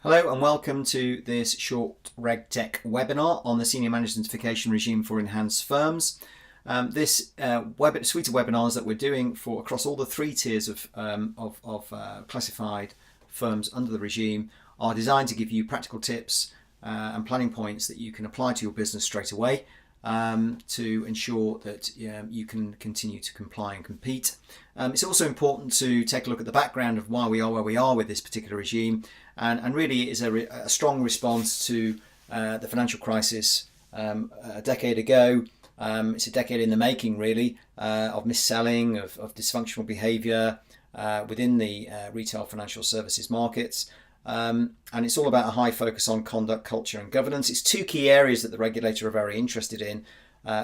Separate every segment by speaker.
Speaker 1: Hello and welcome to this short RegTech webinar on the Senior Management Certification Regime for Enhanced Firms. This suite of webinars that we're doing for across all the three tiers of classified firms under the regime are designed to give you practical tips and planning points that you can apply to your business straight away to ensure that you can continue to comply and compete. It's also important to take a look at the background of why we are where we are with this particular regime, and really it is a strong response to the financial crisis a decade ago. It's a decade in the making, really, of mis-selling, of dysfunctional behaviour within the retail financial services markets. And it's all about a high focus on conduct, culture and governance. It's two key areas that the regulator are very interested in.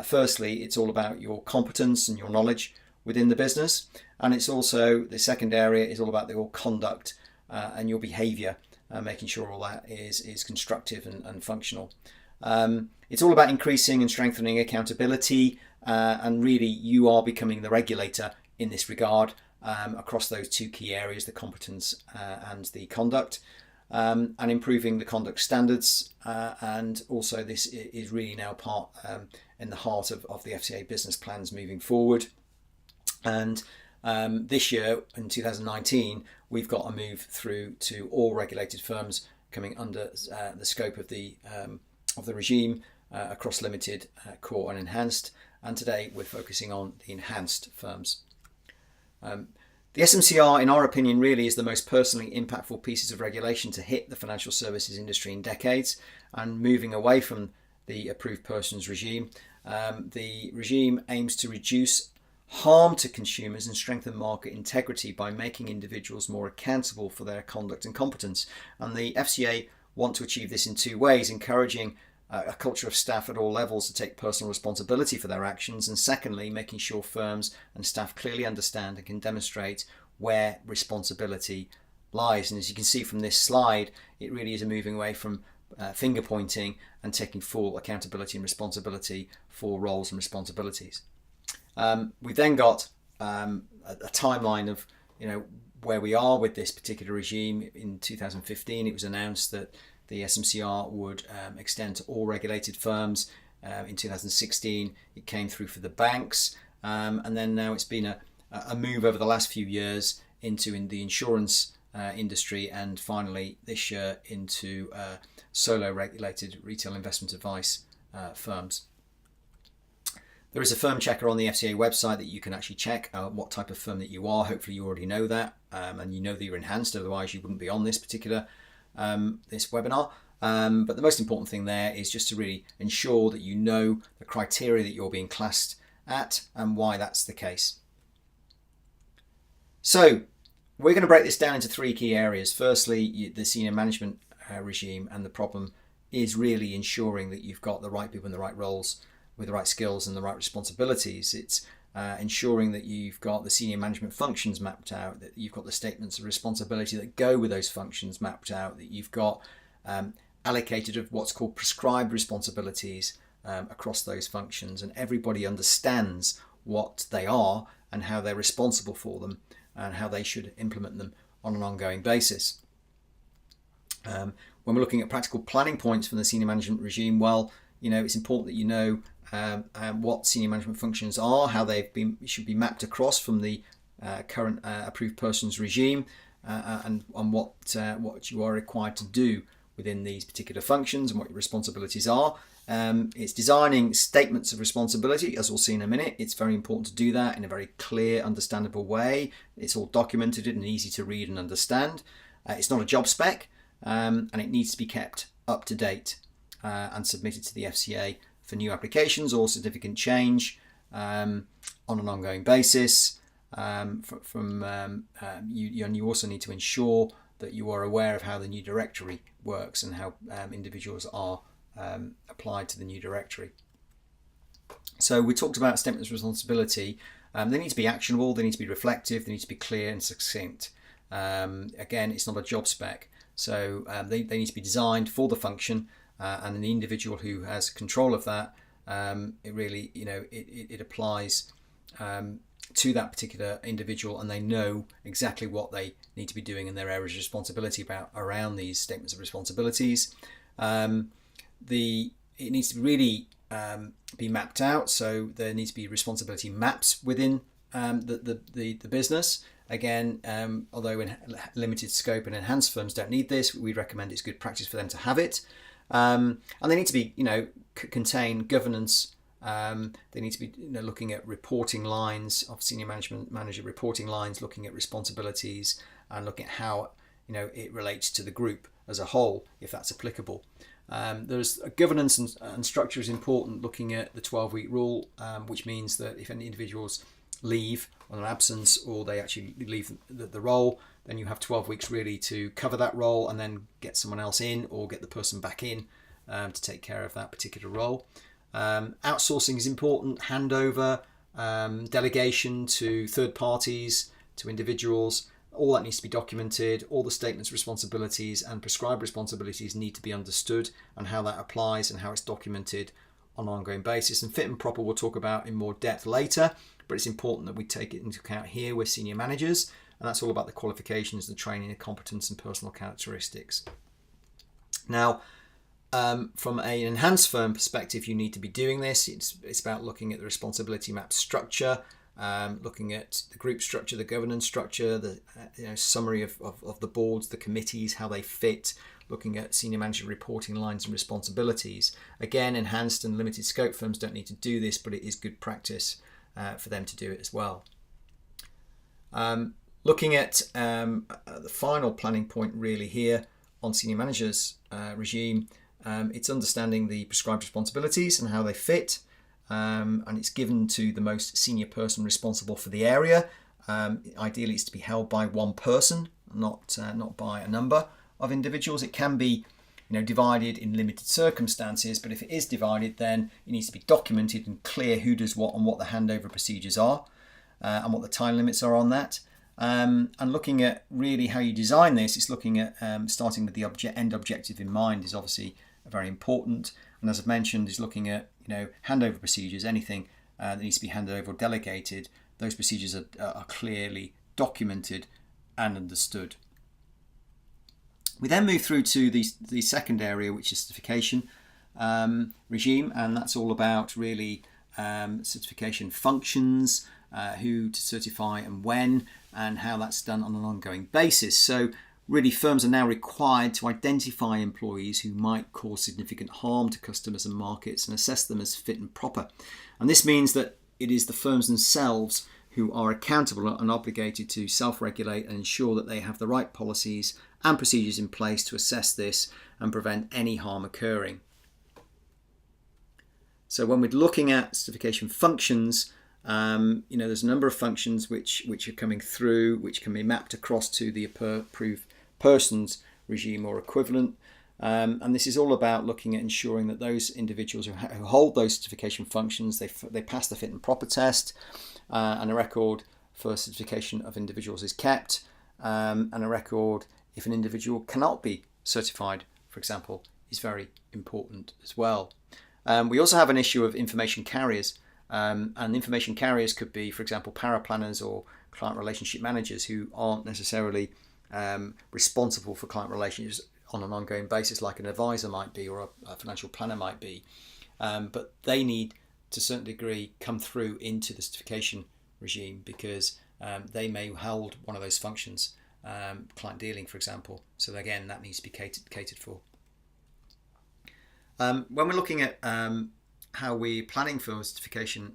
Speaker 1: Firstly, it's all about your competence and your knowledge within the business. And it's also, the second area is all about your conduct and your behaviour, making sure all that is constructive and functional. It's all about increasing and strengthening accountability, and really you are becoming the regulator in this regard across those two key areas, the competence and the conduct, and improving the conduct standards. And also this is really now part in the heart of the FCA business plans moving forward. And this year, in 2019, we've got a move through to all regulated firms coming under the scope of the regime across limited, core and enhanced. And today we're focusing on the enhanced firms. The SMCR, in our opinion, really is the most personally impactful pieces of regulation to hit the financial services industry in decades, and moving away from the approved persons regime. The regime aims to reduce harm to consumers and strengthen market integrity by making individuals more accountable for their conduct and competence. And the FCA want to achieve this in two ways: encouraging a culture of staff at all levels to take personal responsibility for their actions, and secondly, making sure firms and staff clearly understand and can demonstrate where responsibility lies. And as you can see from this slide, it really is a moving away from finger pointing and taking full accountability and responsibility for roles and responsibilities. We've then got a timeline of where we are with this particular regime. In 2015, it was announced that the SMCR would extend to all regulated firms. In 2016, it came through for the banks, and then now it's been a move over the last few years into the insurance industry, and finally this year into solo regulated retail investment advice firms. There is a firm checker on the FCA website that you can actually check what type of firm that you are. Hopefully you already know that, and you know that you're enhanced, otherwise you wouldn't be on this particular this webinar. But the most important thing there is just to really ensure that you know the criteria that you're being classed at and why that's the case. So we're going to break this down into three key areas. Firstly, the senior management regime, and the problem is really ensuring that you've got the right people in the right roles with the right skills and the right responsibilities. It's ensuring that you've got the senior management functions mapped out, that you've got the statements of responsibility that go with those functions mapped out, that you've got allocated of what's called prescribed responsibilities across those functions, and everybody understands what they are and how they're responsible for them and how they should implement them on an ongoing basis. When we're looking at practical planning points from the senior management regime, well, it's important that you know what senior management functions are, how should be mapped across from the current approved persons regime, and on what you are required to do within these particular functions and what your responsibilities are. It's designing statements of responsibility, as we'll see in a minute. It's very important to do that in a very clear, understandable way. It's all documented and easy to read and understand. It's not a job spec, and it needs to be kept up to date and submitted to the FCA for new applications or significant change on an ongoing basis. And you also need to ensure that you are aware of how the new directory works and how individuals are applied to the new directory. So we talked about statements of responsibility. They need to be actionable, they need to be reflective, they need to be clear and succinct. Again, it's not a job spec, so they need to be designed for the function, and the individual who has control of that, it really, it applies to that particular individual, and they know exactly what they need to be doing in their areas of responsibility around these statements of responsibilities. It needs to really be mapped out, so there needs to be responsibility maps within the business. Again, although in limited scope and enhanced firms don't need this, we recommend it's good practice for them to have it. And they need to be, contain governance. They need to be looking at reporting lines of senior manager reporting lines, looking at responsibilities, and looking at how it relates to the group as a whole, if that's applicable. There's governance and structure is important, looking at the 12-week rule, which means that if any individuals leave on an absence or they actually leave the role, then you have 12 weeks really to cover that role and then get someone else in or get the person back in to take care of that particular role. Outsourcing is important, handover, delegation to third parties, to individuals. All that needs to be documented. All the statements, responsibilities and prescribed responsibilities need to be understood, and how that applies and how it's documented on an ongoing basis. And fit and proper we'll talk about in more depth later, but it's important that we take it into account here. We're senior managers, and that's all about the qualifications, the training, the competence and personal characteristics. Now, from an enhanced firm perspective, you need to be doing this. It's about looking at the responsibility map structure, looking at the group structure, the governance structure, the summary of the boards, the committees, how they fit, looking at senior manager reporting lines and responsibilities. Again, enhanced and limited scope firms don't need to do this, but it is good practice for them to do it as well. Looking at the final planning point really here on senior managers regime, it's understanding the prescribed responsibilities and how they fit, and it's given to the most senior person responsible for the area. Ideally, it's to be held by one person, not by a number of individuals. It can be divided in limited circumstances, but if it is divided, then it needs to be documented and clear who does what and what the handover procedures are, and what the time limits are on that. And looking at really how you design this, it's looking at starting with the end objective in mind is obviously very important. And as I've mentioned, is looking at handover procedures. Anything that needs to be handed over or delegated, those procedures are clearly documented and understood. We then move through to the second area, which is certification regime, and that's all about really certification functions, who to certify and when, and how that's done on an ongoing basis. So really, firms are now required to identify employees who might cause significant harm to customers and markets and assess them as fit and proper. And this means that it is the firms themselves who are accountable and obligated to self-regulate and ensure that they have the right policies and procedures in place to assess this and prevent any harm occurring. So when we're looking at certification functions, there's a number of functions which are coming through, which can be mapped across to the approved persons regime or equivalent. And this is all about looking at ensuring that those individuals who hold those certification functions, they pass the fit and proper test, and a record for certification of individuals is kept, and a record if an individual cannot be certified, for example, is very important as well. We also have an issue of information carriers, and information carriers could be, for example, paraplanners or client relationship managers who aren't necessarily responsible for client relationships on an ongoing basis like an advisor might be or a financial planner might be, but they need to a certain degree come through into the certification regime because they may hold one of those functions, client dealing for example, so again that needs to be catered for. When we're looking at how we're planning for a certification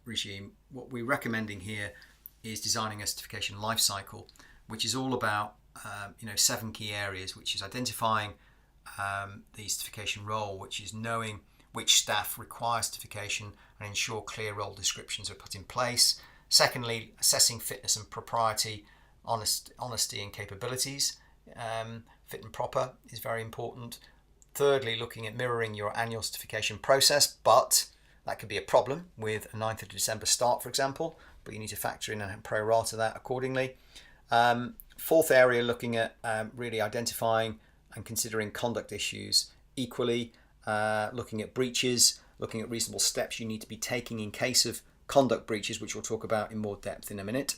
Speaker 1: regime, what we're recommending here is designing a certification life cycle, which is all about 7 key areas, which is identifying the certification role, which is knowing which staff require certification and ensure clear role descriptions are put in place. Secondly, assessing fitness and propriety, honesty and capabilities. Fit and proper is very important. Thirdly, looking at mirroring your annual certification process, but that could be a problem with a 9th of December start, for example, but you need to factor in and pro-rata that accordingly. Fourth area, looking at really identifying and considering conduct issues equally, looking at breaches, looking at reasonable steps you need to be taking in case of conduct breaches, which we'll talk about in more depth in a minute.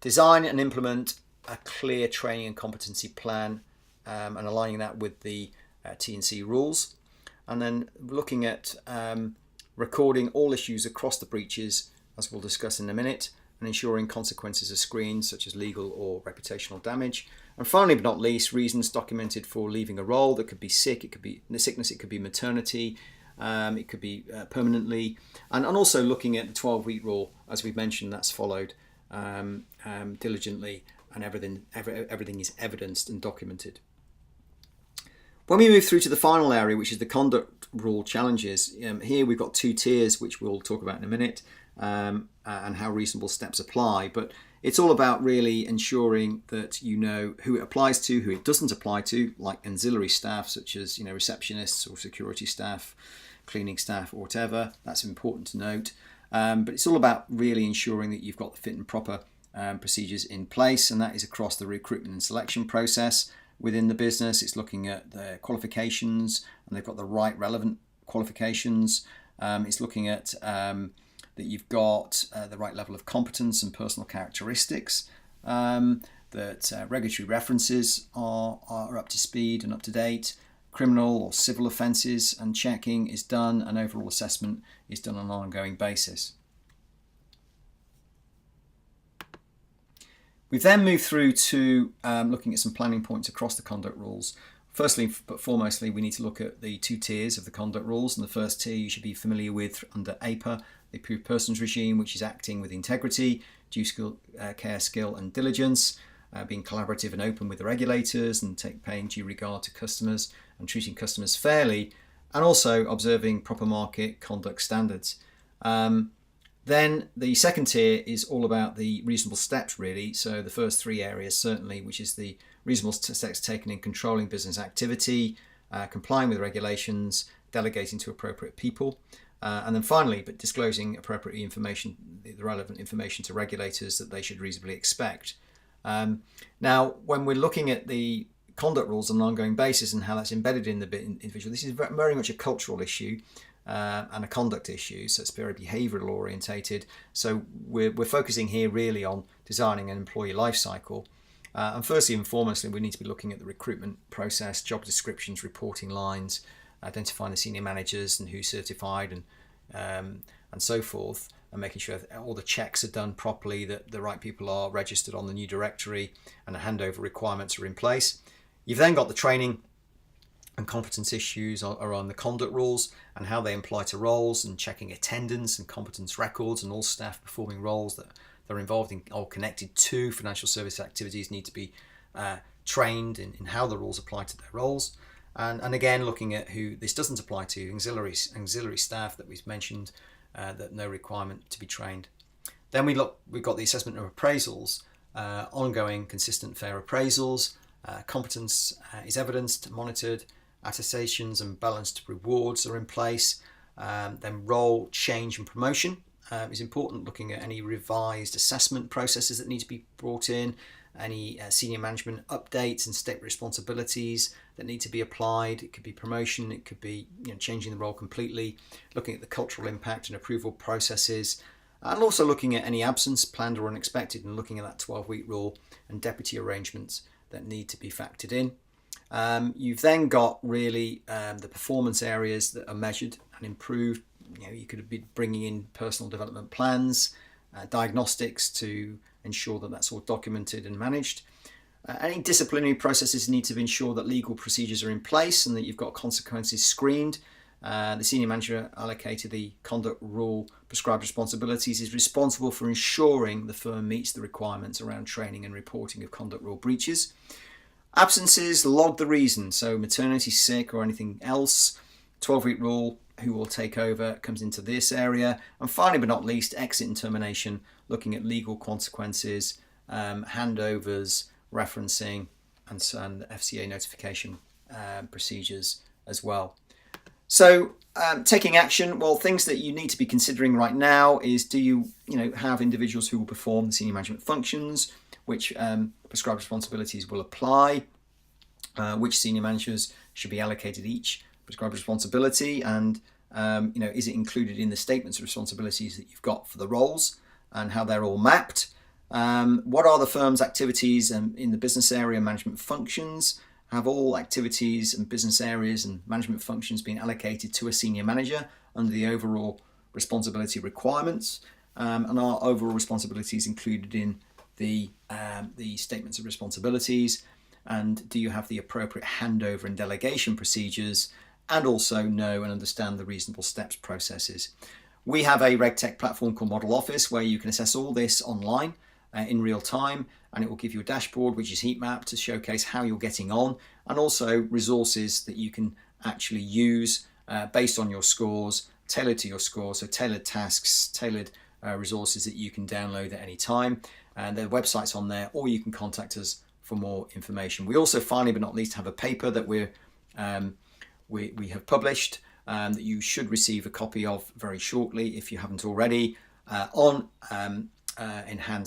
Speaker 1: Design and implement a clear training and competency plan, and aligning that with the T&C rules. And then looking at recording all issues across the breaches, as we'll discuss in a minute, and ensuring consequences are screened, such as legal or reputational damage. And finally, but not least, reasons documented for leaving a role. That could be sick, it could be sickness, it could be maternity, it could be permanently. And also looking at the 12-week rule, as we've mentioned, that's followed diligently, and everything is evidenced and documented. When we move through to the final area, which is the conduct rule challenges, here we've got 2 tiers, which we'll talk about in a minute, and how reasonable steps apply. But it's all about really ensuring that you know who it applies to, who it doesn't apply to, like ancillary staff, such as receptionists or security staff, cleaning staff, or whatever. That's important to note. But it's all about really ensuring that you've got the fit and proper procedures in place, and that is across the recruitment and selection process within the business. It's looking at the qualifications, and they've got the right relevant qualifications. It's looking at that you've got the right level of competence and personal characteristics, that regulatory references are up to speed and up to date, criminal or civil offences and checking is done, and overall assessment is done on an ongoing basis. We've then moved through to looking at some planning points across the conduct rules. Firstly, but foremostly, we need to look at the 2 tiers of the conduct rules. And the first tier you should be familiar with under APA, the Approved Persons Regime, which is acting with integrity, due skill, care, skill and diligence, being collaborative and open with the regulators, and paying due regard to customers and treating customers fairly, and also observing proper market conduct standards. Then the second tier is all about the reasonable steps, really. So the first 3 areas, certainly, which is the reasonable steps taken in controlling business activity, complying with regulations, delegating to appropriate people, and then finally, but disclosing appropriate information, the relevant information to regulators that they should reasonably expect. Now, when we're looking at the conduct rules on an ongoing basis and how that's embedded in the individual, this is very much a cultural issue. And a conduct issue, so it's very behavioural orientated. So we're focusing here really on designing an employee life cycle. And firstly and foremostly, we need to be looking at the recruitment process, job descriptions, reporting lines, identifying the senior managers and who's certified and so forth, and making sure that all the checks are done properly, that the right people are registered on the new directory, and the handover requirements are in place. You've then got the training and competence issues around the conduct rules and how they apply to roles, and checking attendance and competence records, and all staff performing roles that they're involved in or connected to financial service activities need to be trained in how the rules apply to their roles. And again, looking at who this doesn't apply to, auxiliary staff that we've mentioned, that no requirement to be trained. Then we've got the assessment of appraisals, ongoing, consistent, fair appraisals. Competence is evidenced, monitored. Attestations and balanced rewards are in place. Then role change and promotion is important, looking at any revised assessment processes that need to be brought in, any senior management updates and step responsibilities that need to be applied. It could be promotion, it could be changing the role completely, looking at the cultural impact and approval processes, and also looking at any absence, planned or unexpected, and looking at that 12-week rule and deputy arrangements that need to be factored in. You've then got really the performance areas that are measured and improved. You could be bringing in personal development plans, diagnostics to ensure that that's all documented and managed. Any disciplinary processes need to ensure that legal procedures are in place and that you've got consequences screened. The senior manager allocated the conduct rule prescribed responsibilities is responsible for ensuring the firm meets the requirements around training and reporting of conduct rule breaches. Absences, log the reason, so maternity, sick or anything else. 12-week rule, who will take over, comes into this area. And finally but not least, exit and termination, looking at legal consequences, handovers, referencing and FCA notification procedures as well. So taking action, well, things that you need to be considering right now is, do you have individuals who will perform the senior management functions, which prescribed responsibilities will apply, which senior managers should be allocated each prescribed responsibility, and Is it included in the statements of responsibilities that you've got for the roles and how they're all mapped? What are the firm's activities in the business area management functions? Have all activities and business areas and management functions been allocated to a senior manager under the overall responsibility requirements? And are overall responsibilities included in the statements of responsibilities? And do you have the appropriate handover and delegation procedures, and also know and understand the reasonable steps processes? We have a RegTech platform called Model Office where you can assess all this online in real time, and it will give you a dashboard which is heat mapped to showcase how you're getting on, and also resources that you can actually use based on your scores, tailored to your scores, so tailored tasks, tailored resources that you can download at any time. And the website's on there, or you can contact us for more information. We also, finally but not least, have a paper that we have published that you should receive a copy of very shortly if you haven't already, on enhanced